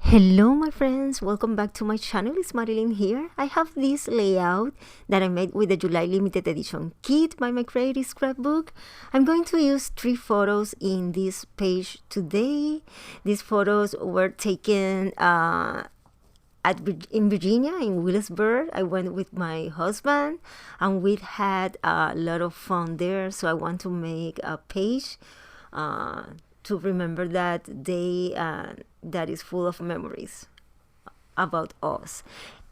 Hello my friends, welcome back to my channel. It's Marilyn here. I have this layout that I made with the July limited edition kit by My Creative Scrapbook. I'm going to use 3 photos in this page today. These photos were taken in Virginia, in Willisburg. I went with my husband and we had a lot of fun there, so I want to make a page to remember that day that is full of memories about us.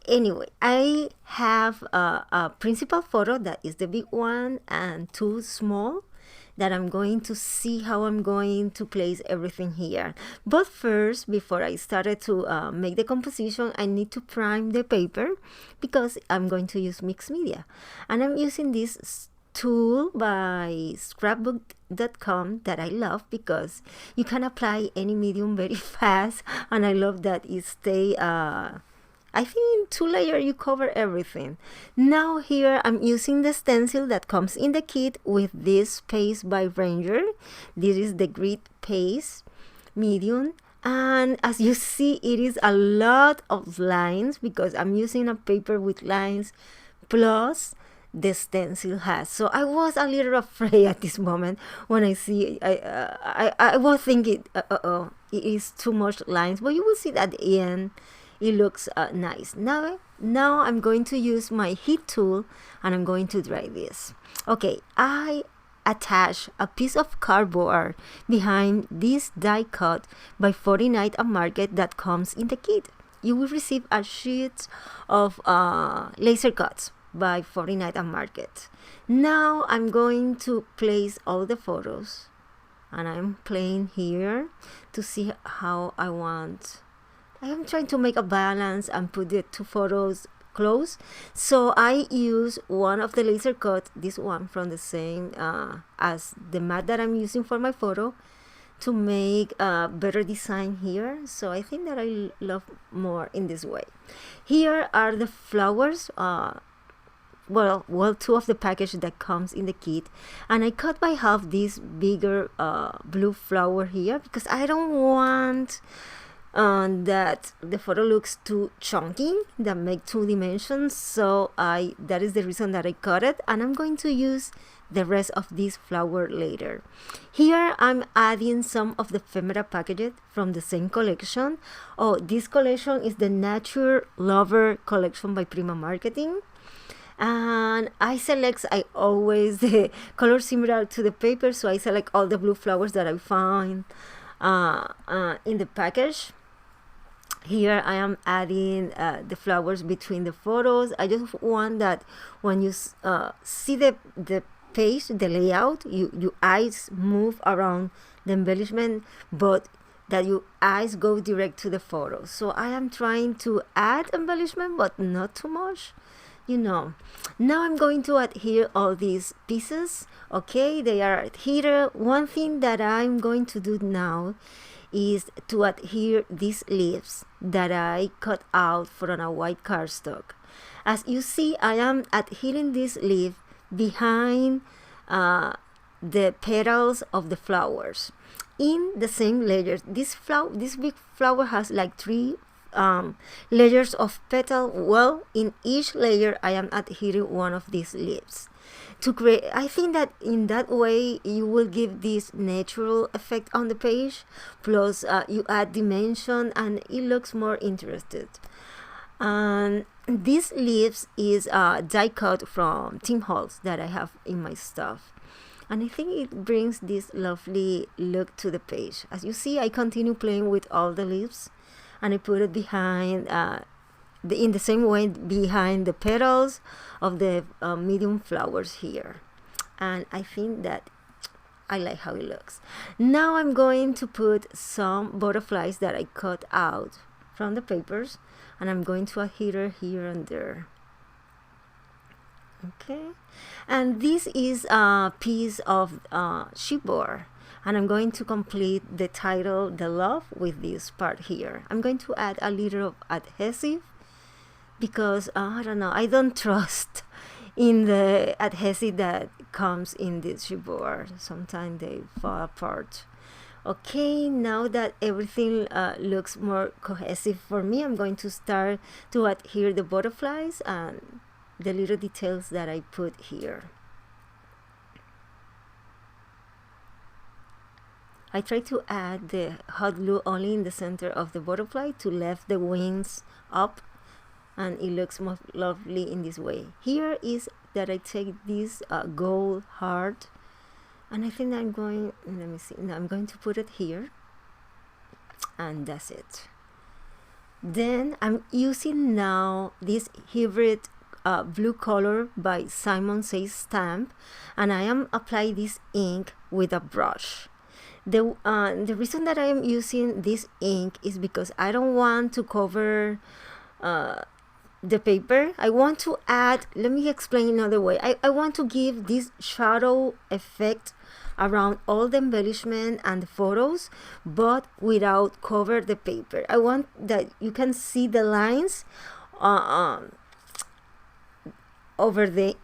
Anyway, I have a principal photo that is the big one and 2 small that I'm going to see how I'm going to place everything here. But first, before I started to make the composition, I need to prime the paper because I'm going to use mixed media. And I'm using this tool by Scrapbook.com that I love because you can apply any medium very fast, and I love that it stay I think in 2 layers you cover everything. Now here I'm using the stencil that comes in the kit with this paste by Ranger. This is the grid paste medium, and as you see it is a lot of lines because I'm using a paper with lines plus the stencil has. So I was a little afraid at this moment when I see I was thinking it is too much lines, but you will see that at the end it looks nice. Now I'm going to use my heat tool and I'm going to dry this. Okay, I attach a piece of cardboard behind this die cut by 49 at Market that comes in the kit. You will receive a sheet of laser cuts by 49 at Market. Now I'm going to place all the photos and I'm playing here to see how I want. I am trying to make a balance and put the 2 photos close. So I use one of the laser cut, this one from the same as the mat that I'm using for my photo, to make a better design here. So I think that I love more in this way. Here are the flowers. Well, 2 of the package that comes in the kit, and I cut by half this bigger blue flower here because I don't want that the photo looks too chunky, that make 2 dimensions. So that is the reason that I cut it, and I'm going to use the rest of this flower later. Here I'm adding some of the ephemera packages from the same collection. Oh, this collection is the Nature Lover collection by Prima Marketing. And I always the color similar to the paper, so I select all the blue flowers that I find in the package. Here I am adding the flowers between the photos. I just want that when you see the page, the layout, your eyes move around the embellishment, but that your eyes go direct to the photos. So I am trying to add embellishment, but not too much. Now I'm going to adhere all these pieces. Okay, they are adhered. One thing that I'm going to do now is to adhere these leaves that I cut out from a white cardstock. As you see, I am adhering this leaf behind the petals of the flowers in the same layers. This big flower has like 3 layers of petal. Well, in each layer I am adhering one of these leaves to create. I think that in that way you will give this natural effect on the page, plus you add dimension and it looks more interested. And these leaves is die cut from Tim Holtz that I have in my stuff, and I think it brings this lovely look to the page. As you see, I continue playing with all the leaves and I put it behind in the same way behind the petals of the medium flowers here, and I think that I like how it looks. Now I'm going to put some butterflies that I cut out from the papers, and I'm going to adhere here and there. Okay, and this is a piece of chipboard, and I'm going to complete the title, The Love, with this part here. I'm going to add a little of adhesive because I don't know, I don't trust in the adhesive that comes in this chipboard. Sometimes they fall apart Okay, now that everything looks more cohesive for me, I'm going to start to add here the butterflies and the little details that I put here. I try to add the hot glue only in the center of the butterfly to lift the wings up, and it looks more lovely in this way. Here is that I take this gold heart, and I think I'm going, let me see, no, I'm going to put it here, and that's it. Then I'm using now this hybrid blue color by Simon Says stamp, and I am applying this ink with a brush. The reason that I am using this ink is because I don't want to cover the paper. I want to add, let me explain another way. I want to give this shadow effect around all the embellishment and the photos, but without cover the paper. I want that you can see the lines over the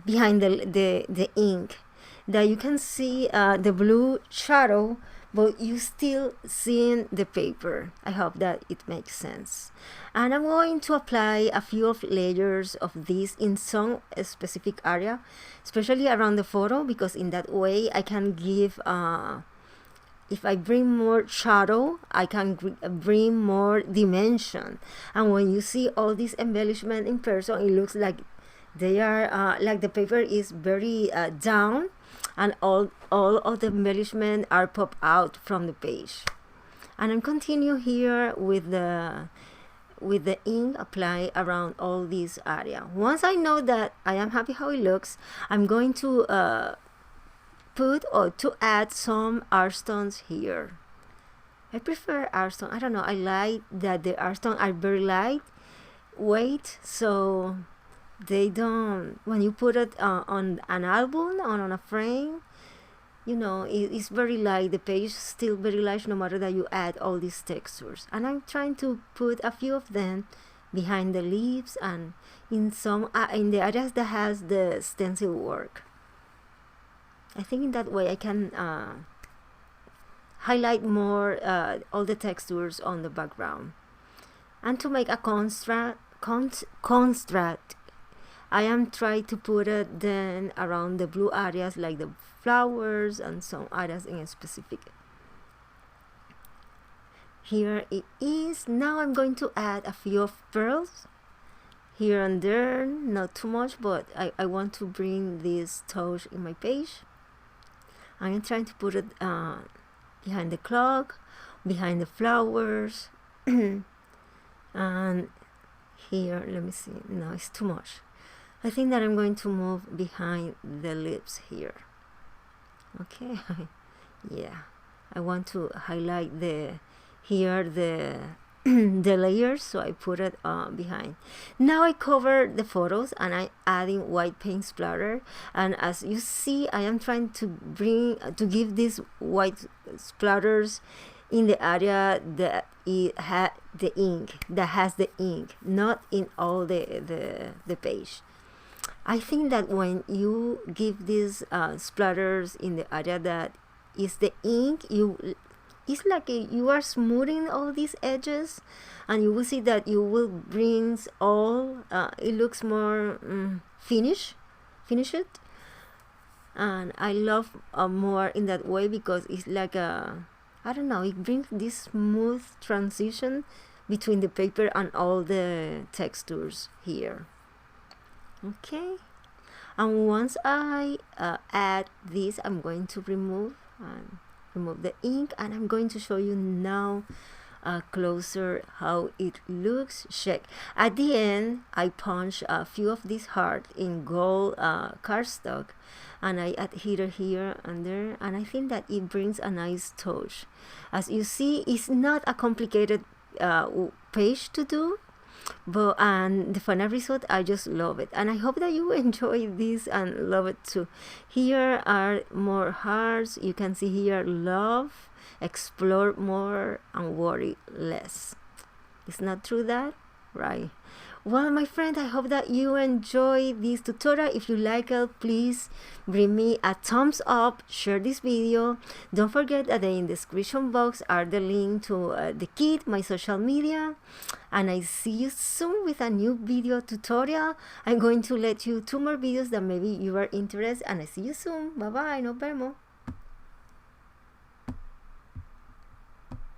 behind the ink, that you can see the blue shadow, but you still seeing the paper. I hope that it makes sense. And I'm going to apply a few of layers of this in some specific area, especially around the photo, because in that way I can give if I bring more shadow, I can bring more dimension. And when you see all this embellishment in person, it looks like they are like the paper is very down, and all of the embellishment are pop out from the page. And I'm continue here with the ink apply around all this area. Once I know that I am happy how it looks, I'm going to put or to add some art stones here. I prefer art stone. I don't know, I like that the art stones are very light weight, so they don't, when you put it on an album, on a frame, you know, it's very light. The page is still very light no matter that you add all these textures. And I'm trying to put a few of them behind the leaves and in some in the areas that has the stencil work. I think in that way I can highlight more all the textures on the background. And to make a construct, I am trying to put it then around the blue areas like the flowers and some areas in a specific. Here it is. Now I'm going to add a few of pearls here and there, not too much, but I want to bring this touch in my page. I'm trying to put it behind the clock, behind the flowers, and here, let me see, no, it's too much. I think that I'm going to move behind the lips here. Okay, yeah, I want to highlight the the layers, so I put it behind. Now I cover the photos and I'm adding white paint splatter, and as you see I am trying to give these white splatters in the area that it had the ink, that has the ink, not in all the page. I think that when you give these splatters in the area that is the ink, it's like you are smoothing all these edges, and you will see that you will bring all it looks more finished, and I love more in that way because it's like a, I don't know, it brings this smooth transition between the paper and all the textures here. Okay, and once I add this, I'm going to remove the ink, and I'm going to show you now closer how it looks. Check. At the end, I punch a few of these hearts in gold cardstock, and I adhere here and there, and I think that it brings a nice touch. As you see, it's not a complicated page to do, but and the final result, I just love it, and I hope that you enjoy this and love it too. Here are more hearts. You can see here love, explore more, and worry less. It's not true that, right? Well, my friend, I hope that you enjoy this tutorial. If you like it, please bring me a thumbs up, share this video. Don't forget that in the description box are the link to the kit, my social media. And I see you soon with a new video tutorial. I'm going to let you 2 more videos that maybe you are interested, and I see you soon. Bye bye, nos vemos.